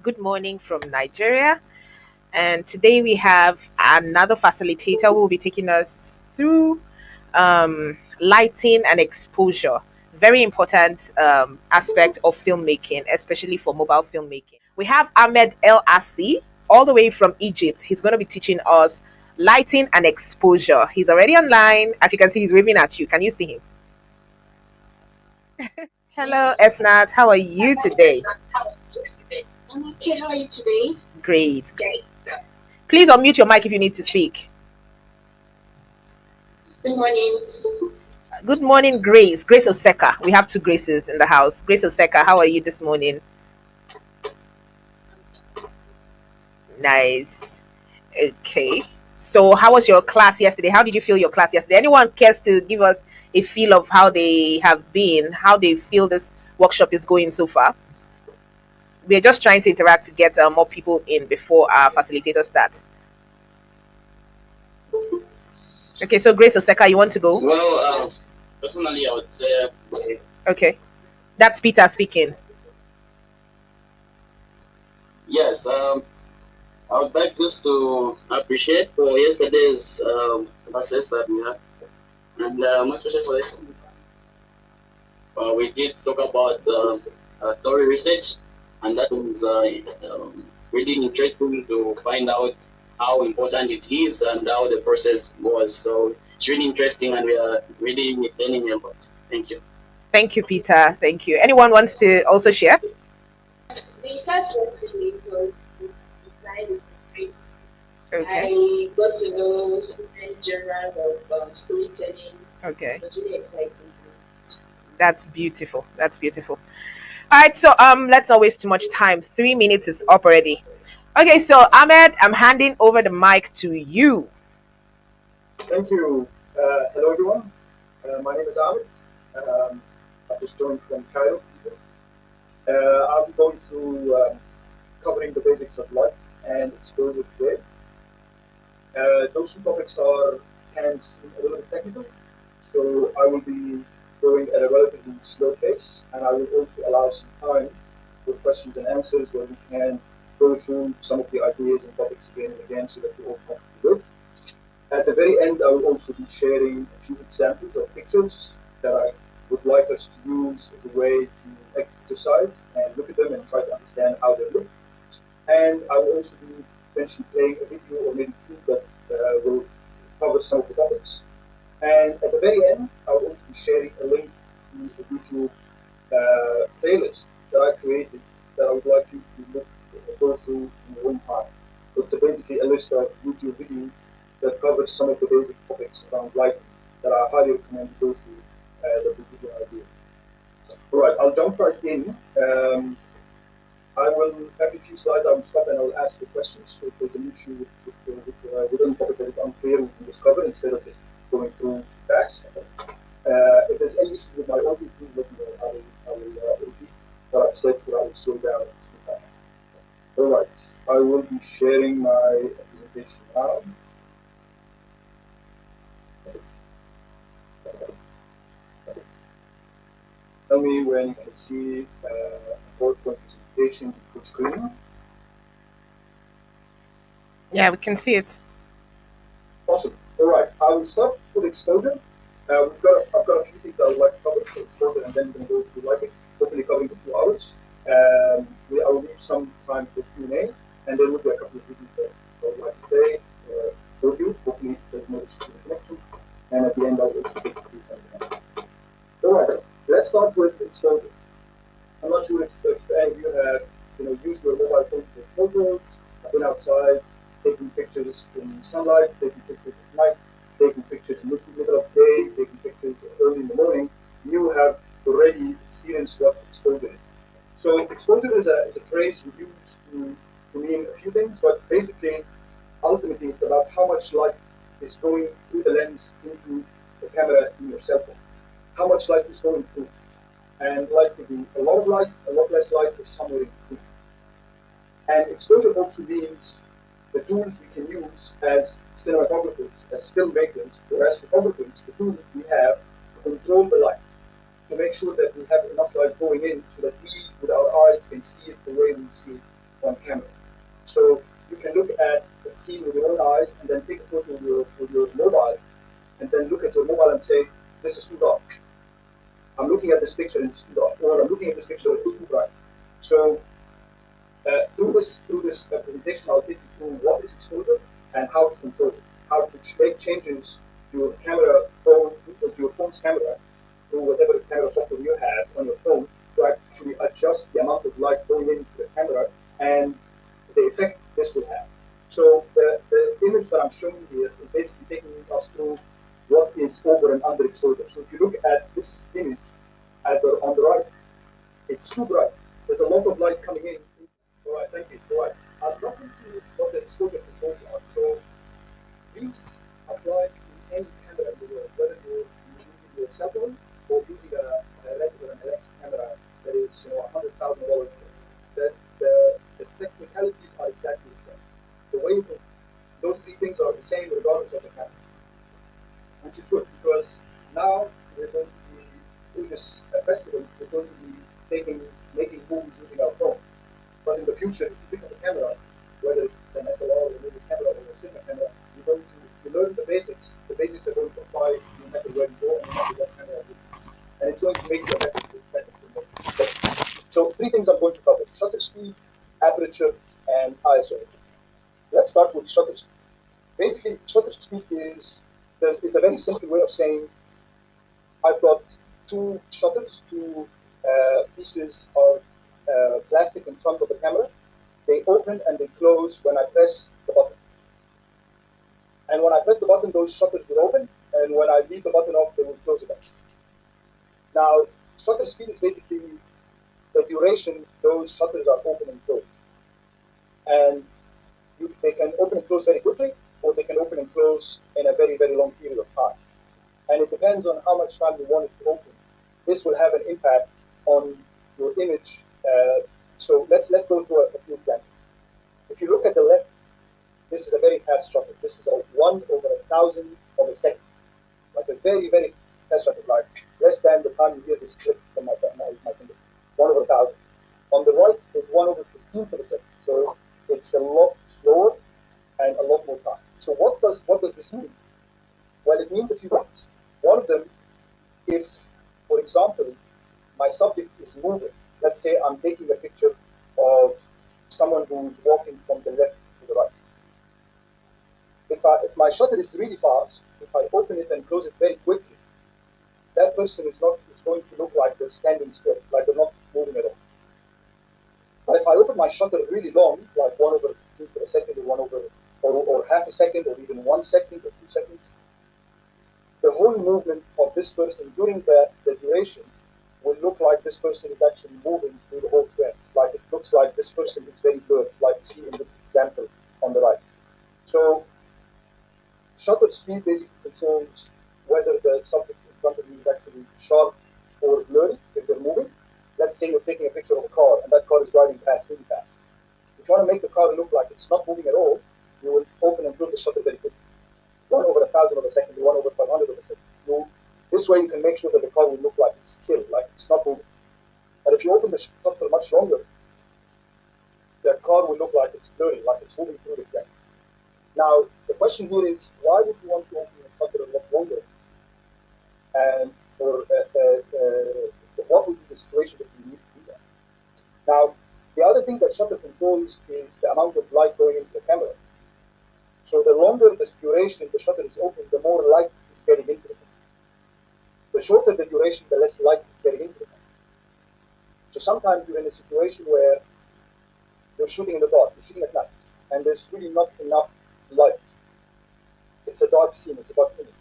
Good morning from Nigeria. And today we have another facilitator who will be taking us through lighting and exposure. Very important aspect of filmmaking, especially for mobile filmmaking. We have Ahmed ElAssy, all the way from Egypt. He's going to be teaching us lighting and exposure. He's already online. As you can see, he's waving at you. Can you see him? Hello, Esnat. How are you today? I'm okay. How are you today? Great. Please unmute your mic if you need to speak. Good morning. Good morning, Grace. Grace Oseka. We have two Graces in the house. Grace Oseka, how are you this morning? Nice. Okay. So, how was your class yesterday? How did you feel your class yesterday? Anyone cares to give us a feel of how they have been, how they feel this workshop is going so far? We're just trying to interact to get more people in before our facilitator starts. Okay, so Grace Oseka, you want to go? Well, personally, I would say Okay. That's Peter speaking. yes. I would like just to appreciate for yesterday's classes that we had, and especially for this, we did talk about story research, and that was really interesting to find out how important it is and how the process was. So it's really interesting, and we are really learning a lot. Thank you. Thank you, Peter. Thank you. Anyone wants to also share? The class yesterday was nice and great. Okay. I got to know different genres of storytelling. Okay. It was really exciting. That's beautiful. That's beautiful. All right, so let's not waste too much time. 3 minutes is up already. Okay, so Ahmed, I'm handing over the mic to you. Thank you. Hello, everyone. My name is Ahmed. I've just joined from Cairo. I'm going through covering the basics of light and exposure today. Those two topics are hence a little bit technical, so I will be going at a relatively slow pace, and I will also allow some time for questions and answers where we can go through some of the ideas and topics again and again so that we all come together. At the very end, I will also be sharing a few examples of pictures that I would like us to use as a way to exercise and look at them and try to understand how they look. And I will also be potentially playing a video or maybe two that will cover some of the topics. And at the very end, I will also be sharing a link to a YouTube playlist that I created that I would like you to go through in your own time. So it's basically a list of YouTube videos that covers some of the basic topics around lighting that I highly recommend you go through that will give you an idea. All right, I'll jump right in. I will, every few slides, I will stop and I will ask you questions. So if there's an issue with any topic that is unclear, we can discover instead of just going through too fast. If there's any issue with my audio, please let me know. I will repeat what I've said, but I will slow down. All right, I will be sharing my presentation now. Tell me when you can see PowerPoint presentation full screen. Yeah, we can see it. Awesome. All right. I will start with exposure. I've got a few things I would like to cover for exposure, and then we're going to go through lighting, hopefully covering the 2 hours. I will leave some time for Q&A, and then we'll do a couple of videos that I would like to say for you. Hopefully there's no issues with the connection. And at the end, I will also take a few things. All right. Let's start with exposure. I'm not sure if any of you have used your mobile phone for photos. I've been outside taking pictures in sunlight, taking pictures at night, taking pictures in the middle of the day, taking pictures early in the morning. You have already experienced what exposure is. So exposure is a phrase we use to mean a few things, but basically, ultimately, it's about how much light is going through the lens into the camera in your cell phone. How much light is going through. And light could be a lot of light, a lot less light, or somewhere in between. And exposure also means the tools we can use as cinematographers, as filmmakers, or as photographers, the tools we have to control the light, to make sure that we have enough light going in so that we, with our eyes, can see it the way we see it on this picture and it's too dark, or I'm looking at this picture and it's too bright. So through this presentation, I'll take you through what is exposure and how to control it, how to make changes to your camera phone, to your phone's camera, through whatever camera software you have on your phone, to actually adjust the amount of light going into the camera and the effect this will have. So the image that I'm showing here is basically taking us through what is over and under exposure. So if you look at this image on the right, it's too bright. There's a lot of light coming in. All right, thank you. All right, I'll drop into what the exposure controls are. So these apply to any camera in the world, whether you're using your cell phone or using a regular an electric camera that is $100,000. The technicalities are exactly the same. The way you can, those three things are the same regardless of the camera, which is good because now we're going to be doing this festival. We're going to be making movies using our phones. But in the future, if you pick up a camera, whether it's an SLR or a mirrorless camera or a cinema camera, you're going to learn the basics. The basics are going to apply no matter where you go and no matter what camera you use. And it's going to make you a better. So three things I'm going to cover: shutter speed, aperture, and ISO. Let's start with shutter speed. Basically, shutter speed is a very simple way of saying I've got two shutters, two pieces of plastic in front of the camera. They open and they close when I press the button. And when I press the button, those shutters will open, and when I leave the button off, they will close again. Now, shutter speed is basically the duration those shutters are open and closed. And they can open and close very quickly, or they can open and close in a very, very long period of time. And it depends on how much time you want it to open. This will have an impact on your image. So let's go through a few examples. If you look at the left, this is a very fast shutter. This is a 1/1000 of a second, like a very, very fast shutter, like less than the time you hear this click from my finger. 1/1000. On the right is 1/15th of a second. So it's a lot slower and a lot more time. So what does this mean? Well, it means a few things. One of them, if, for example, my subject is moving, let's say I'm taking a picture of someone who's walking from the left to the right. If my shutter is really fast, if I open it and close it very quickly, that person is going to look like they're standing still, like they're not moving at all. But if I open my shutter really long, like 1/15th of a second, or half a second, or even 1 second or 2 seconds, the whole movement of this person during the duration will look like this person is actually moving through the whole frame. Like it looks like this person is very blurred, like you see in this example on the right. So shutter speed basically controls whether the subject in front of you is actually sharp or blurry if they're moving. Let's say you're taking a picture of a car and that car is driving past really fast. If you want to make the car look like it's not moving at all, you will open and close the shutter very quickly. 1/1000 of a second, 1/500 of a second. This way you can make sure that the car will look like it's still, like it's not moving. But if you open the shutter much longer, the car will look like it's blurry, like it's moving through the frame. Now, the question here is, why would you want to open the shutter a lot longer? And what would be the situation that you need to do that? Now, the other thing that shutter controls is the amount of light going into the camera. So the longer the duration the shutter is open, the more light is getting into the camera. The shorter the duration, the less light is getting into the camera. So sometimes you're in a situation where you're shooting in the dark, you're shooting at night, and there's really not enough light. It's a dark scene, it's a dark image.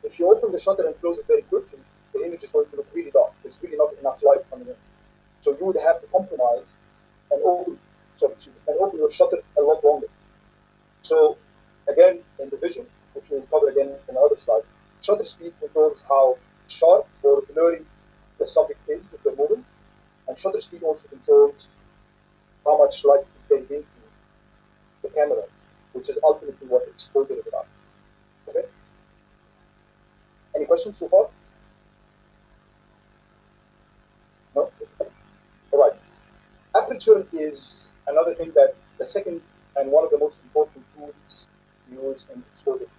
If you open the shutter and close it very quickly, the image is going to look really dark. There's really not enough light coming in. So you would have to compromise and open your shutter a lot longer. So again, in the vision, which we'll cover again in the other slide, shutter speed controls how sharp or blurry the subject is if they're moving, and shutter speed also controls how much light is getting into the camera, which is ultimately what exposure is about. Okay? Any questions so far? No? All right. Aperture is another thing that the second and one of the most important tools used in exposure.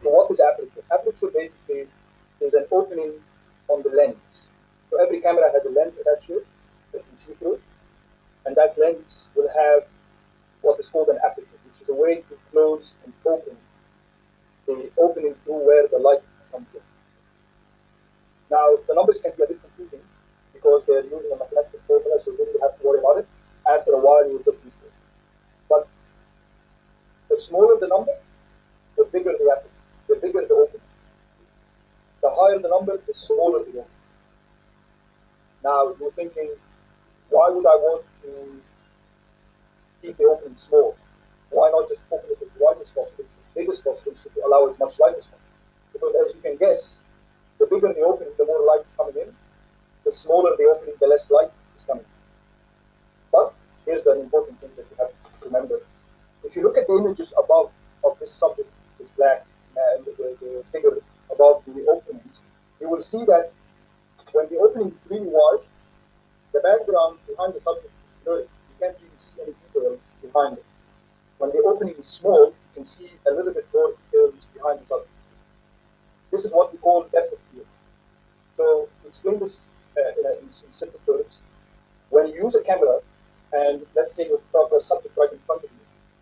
So what is aperture? Aperture basically is an opening on the lens. So every camera has a lens attached to it that you see through, and that lens will have what is called an aperture, which is a way to close and open the opening through where the light comes in. Now, the numbers can be a bit confusing because they're using a mathematical formula, so you don't have to worry about it. After a while, you'll get used to it. But the smaller the number, the bigger the aperture, the bigger the opening. The higher the number, the smaller the opening. Now, you're thinking, why would I want to keep the opening small? Why not just open it as wide as possible, as big as possible, so to allow as much light as possible? Because as you can guess, the bigger the opening, the more light is coming in. The smaller the opening, the less light is coming in. But here's the important thing that you have to remember. If you look at the images above of this subject, this black, and the figure above the openings, you will see that when the opening is really wide, the background behind the subject is blurry. You can't really see any details behind it. When the opening is small, you can see a little bit more details behind the subject. This is what we call depth of field. So to explain this in simple terms, when you use a camera, and let's say you've got a subject right in front of you,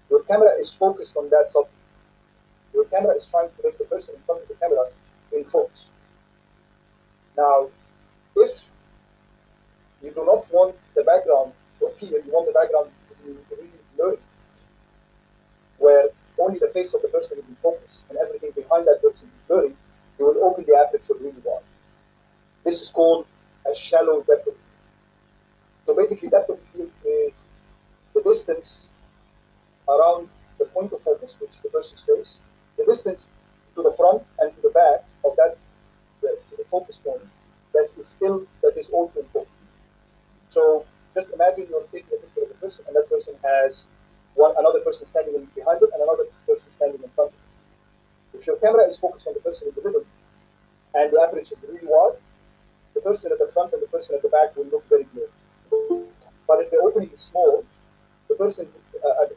your camera is focused on that subject. Your camera is trying to make the person in front of the camera in focus. Now, if you do not want the background to appear, you want the background to be really blurry, where only the face of the person is in focus and everything behind that person is blurry, you will open the aperture really wide. This is called a shallow depth of field. So basically, depth of field is the distance around the point of focus, which is the person's face, the distance to the front and to the back of that, to the focus point, that is also in focus. So just imagine you're taking a picture of a person, and that person has another person standing behind it and another person standing in front of it. If your camera is focused on the person in the middle and the aperture is really wide, the person at the front and the person at the back will look very clear. But if the opening is small, the person at the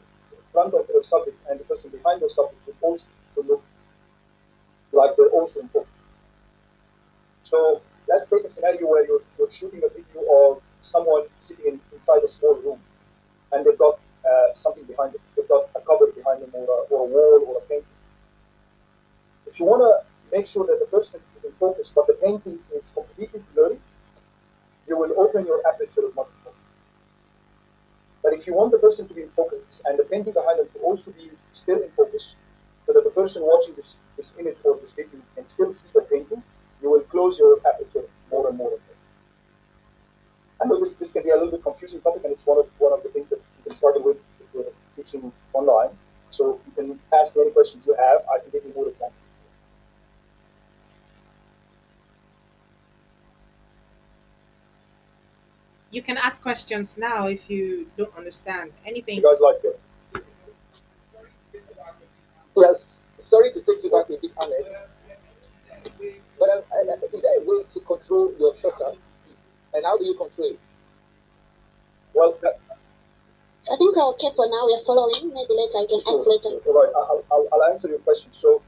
front of the subject and the person behind the subject will also look like they're also in focus. So let's take a scenario where you're shooting a video of someone sitting inside a small room, and they've got something behind it. They've got a cover behind them, or a wall, or a painting. If you want to make sure that the person is in focus, but the painting is completely blurry, you will open your aperture as much as possible. But if you want the person to be in focus and the painting behind them to also be still in focus, so that the person watching this image or this video can still see the painting, you will close your aperture more and more. I know this can be a little bit confusing topic, and it's one of the things that you can start with if you're teaching online. So you can ask me any questions you have. I can give you more examples. You can ask questions now if you don't understand anything. You guys like it? Yes, sorry to take you back a bit, Ahmed, but is there a way to control your shutter? And how do you control it? Well, I think we're okay for now. We're following. Maybe later we can ask later. all right, I'll answer your question. So,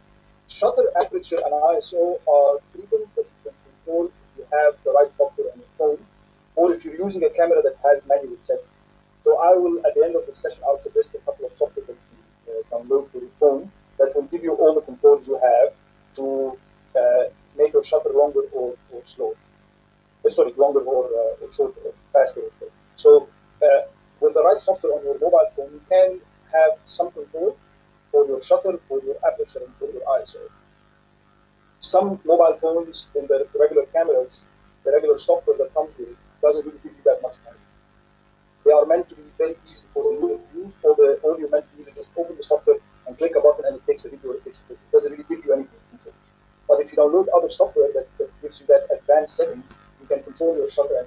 shutter, aperture, and ISO are three things that you can control if you have the right software on your phone, or if you're using a camera that has manual settings. So, I will, at the end of the session, I'll suggest a couple of software that you can download to your phone that will give you all the controls you have to make your shutter longer or slower. Sorry, longer or shorter, or faster. So, with the right software on your mobile phone, you can have some control for your shutter, for your aperture, and for your ISO. Some mobile phones in the regular cameras, the regular software that comes with it, doesn't really give you that much time. They are meant to be very easy for the user to use, or you're meant to just open the software and click a button and it takes a video or it takes a picture. It doesn't really give you anything to control. But if you download other software that gives you that advanced settings, you can control your shutter